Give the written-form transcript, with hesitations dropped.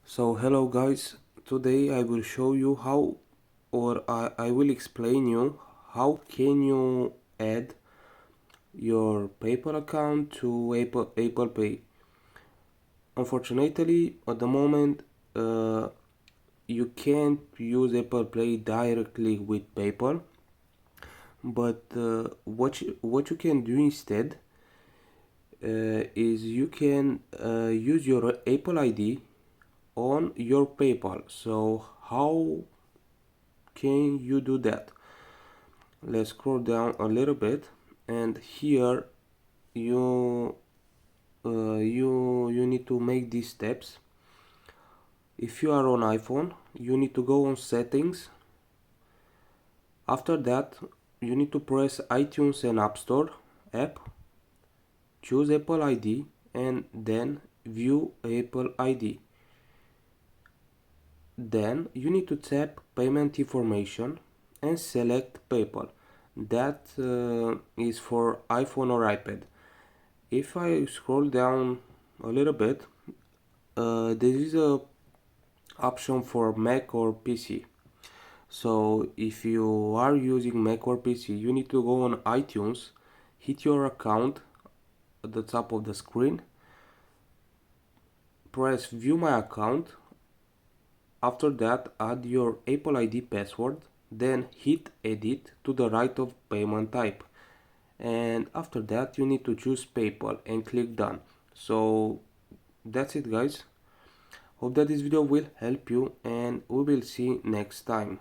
So hello guys, today I will show you how, or I will explain you how can you add your PayPal account to Apple Pay. Unfortunately, at the moment, you can't use Apple Pay directly with PayPal, but what you can do instead is you can use your Apple ID on your PayPal. So how can you do that? Let's scroll down a little bit, and here you you need to make these steps. If you are on iPhone, you need to go on settings. After that, you need to press iTunes and App Store app, choose Apple ID, and then view Apple ID. Then you need to tap payment information and select PayPal. That is for iPhone or iPad. If I scroll down a little bit, there is a option for Mac or PC. So if you are using Mac or PC, you need to go on iTunes, hit your account at the top of the screen, press view my account. After that, add your Apple ID password, then hit edit to the right of payment type. And after that, you need to choose PayPal and click done. So that's it guys. Hope that this video will help you, and we will see next time.